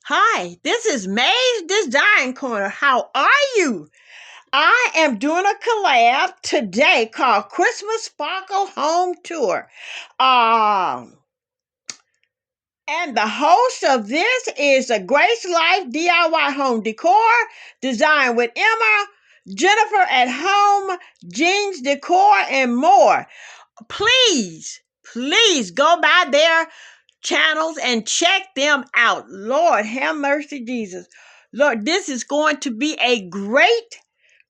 Hi, this is May's Design Corner. How are you? I am doing a collab today called Christmas Sparkle Home Tour. Um, and the host of this is the Grace Life DIY Home Decor, designed with Emma, Jennifer at Home, Jeans Decor, and more. Please go by their channels and check them out. Lord, have mercy, Jesus. Lord, this is going to be a great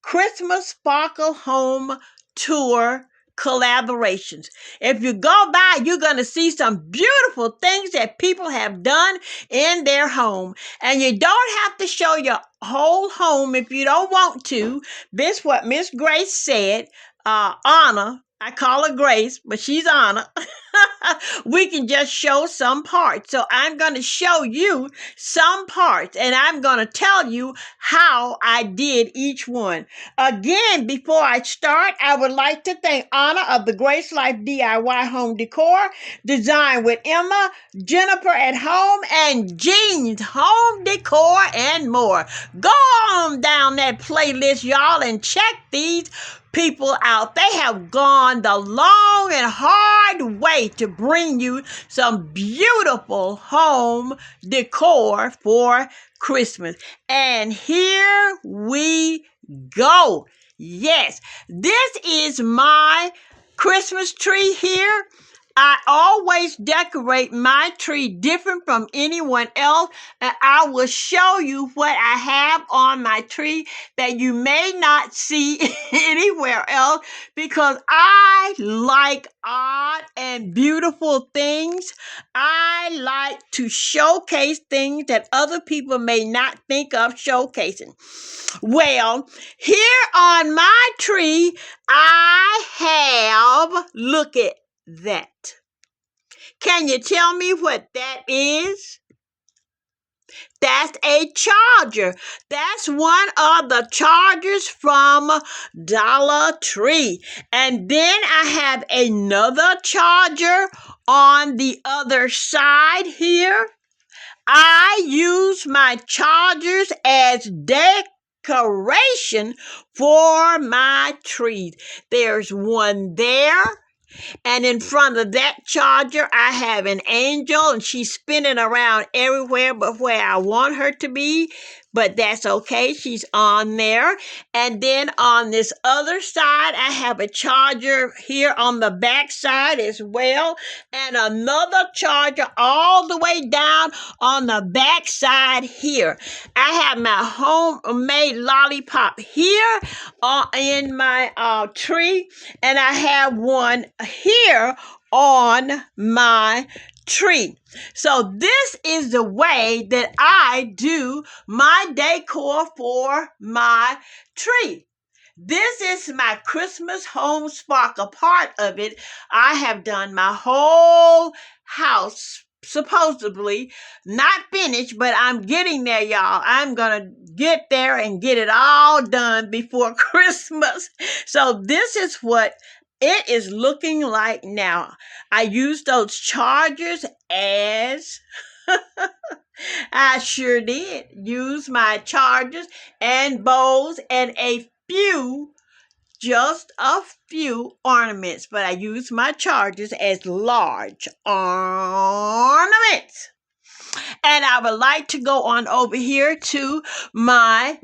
Christmas Sparkle Home Tour collaborations. If you go by, you're going to see some beautiful things that people have done in their home. And you don't have to show your whole home if you don't want to. This what Miss Grace said. Anna, I call her Grace, but she's Anna. We can just show some parts. So I'm going to show you some parts and I'm going to tell you how I did each one. Again, before I start, I would like to thank Anna of the Grace Life DIY Home Decor, designed with Emma, Jennifer at Home, and Jeans Home Decor and more. Go on down that playlist, y'all, and check these people out. They have gone the long and hard way to bring you some beautiful home decor for Christmas. And here we go. Yes, this is my Christmas tree here. I always decorate my tree different from anyone else, and I will show you what I have on my tree that you may not see anywhere else because I like odd and beautiful things. I like to showcase things that other people may not think of showcasing. Well, here on my tree, I have, look at that. Can you tell me what that is? That's a charger. That's one of the chargers from Dollar Tree. And then I have another charger on the other side here. I use my chargers as decoration for my trees. There's one there. And in front of that charger, I have an angel, and she's spinning around everywhere but where I want her to be. But that's okay. She's on there. And then on this other side, I have a charger here on the back side as well. And another charger all the way down on the back side here. I have my homemade lollipop here in my tree. And I have one here on my tree. So this is the way that I do my decor for my tree. This is my Christmas home sparkle part of it. I have done my whole house supposedly not finished, but I'm getting there, y'all. I'm gonna get there and get it all done before Christmas. So this is what it is looking like now. I use those chargers as I sure did use my chargers and bows and just a few ornaments, but I use my chargers as large ornaments. And I would like to go on over here to my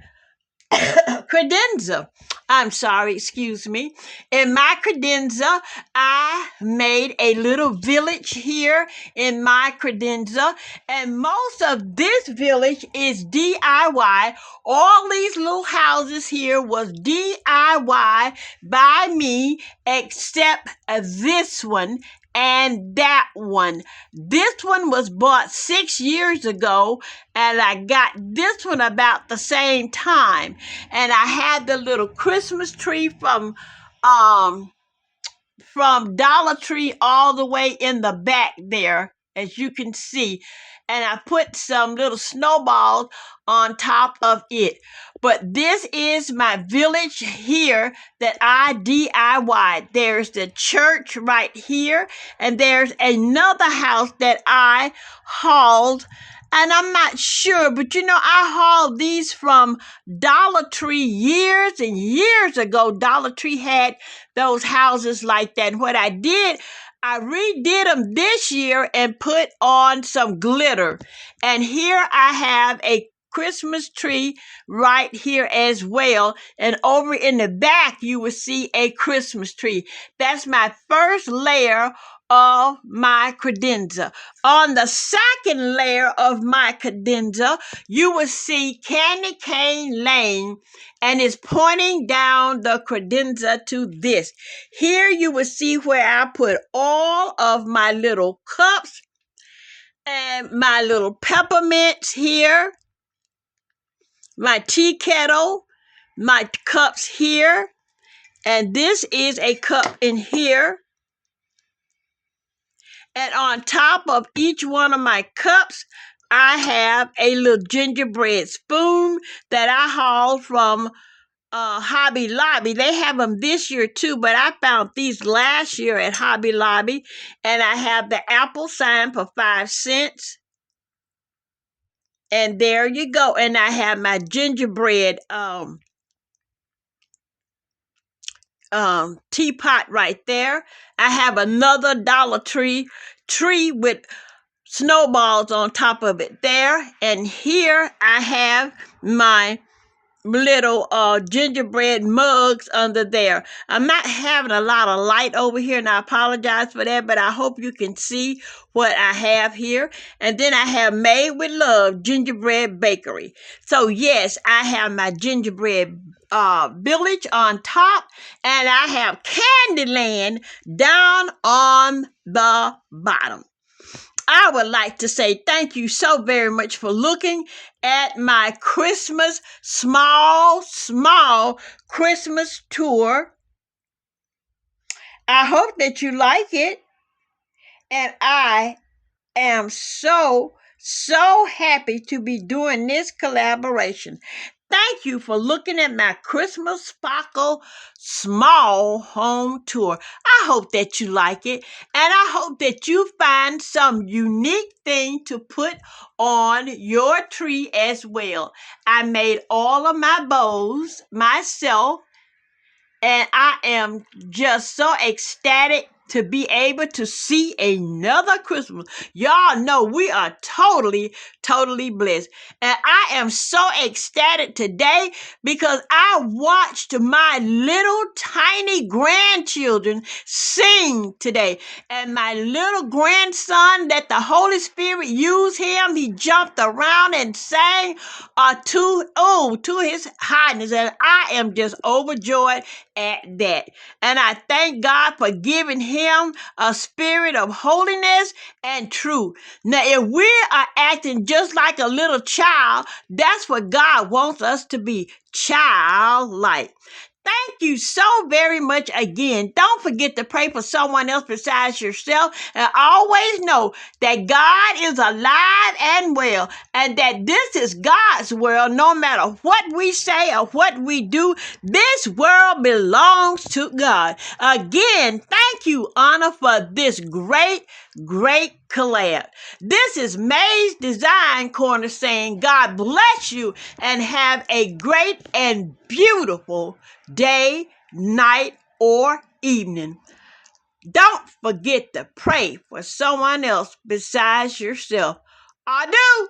credenza. Excuse me. In my credenza, I made a little village here in my credenza, and most of this village is DIY. All these little houses here was DIY by me, except this one and that one. This one was bought 6 years ago, and I got this one about the same time. And I had the little Christmas tree from Dollar Tree all the way in the back there. as you can see. And I put some little snowballs on top of it. But this is my village here that I DIY. There's the church right here, and there's another house that I hauled. And I'm not sure, but I hauled these from Dollar Tree years and years ago. Dollar Tree had those houses like that. And what I did, I redid them this year and put on some glitter. And here I have a Christmas tree right here as well. And over in the back, you will see a Christmas tree. That's my first layer of my credenza. On the second layer of my credenza, you will see Candy Cane Lane, and it's pointing down the credenza to this. Here you will see where I put all of my little cups and my little peppermints here, my tea kettle, my cups here, and this is a cup in here. And on top of each one of my cups, I have a little gingerbread spoon that I hauled from Hobby Lobby. They have them this year too, but I found these last year at Hobby Lobby. And I have the apple sign for 5 cents. And there you go. And I have my gingerbread teapot right there. I have another Dollar Tree with snowballs on top of it there. And here I have my little gingerbread mugs under there. I'm not having a lot of light over here, and I apologize for that, but I hope you can see what I have here. And then I have Made with Love Gingerbread Bakery. So yes, I have my gingerbread village on top, and I have Candyland down on the bottom. I would like to say thank you so very much for looking at my Christmas, small Christmas tour. I hope that you like it. And I am so happy to be doing this collaboration. Thank you for looking at my Christmas Sparkle small home tour. I hope that you like it, and I hope that you find some unique thing to put on your tree as well. I made all of my bows myself, and I am just so ecstatic to be able to see another Christmas. Y'all know we are totally blessed. And I am so ecstatic today because I watched my little tiny grandchildren sing today. And my little grandson, that the Holy Spirit used him, he jumped around and sang to his highness. And I am just overjoyed at that. And I thank God for giving him a spirit of holiness and truth. Now, if we are acting just like a little child, that's what God wants us to be, childlike. Thank you so very much again. Don't forget to pray for someone else besides yourself. And always know that God is alive and well, and that this is God's world. No matter what we say or what we do, this world belongs to God. Again, thank you, Anna, for this great collab. This is May's Design Corner saying God bless you and have a great and beautiful day, night, or evening. Don't forget to pray for someone else besides yourself. I do.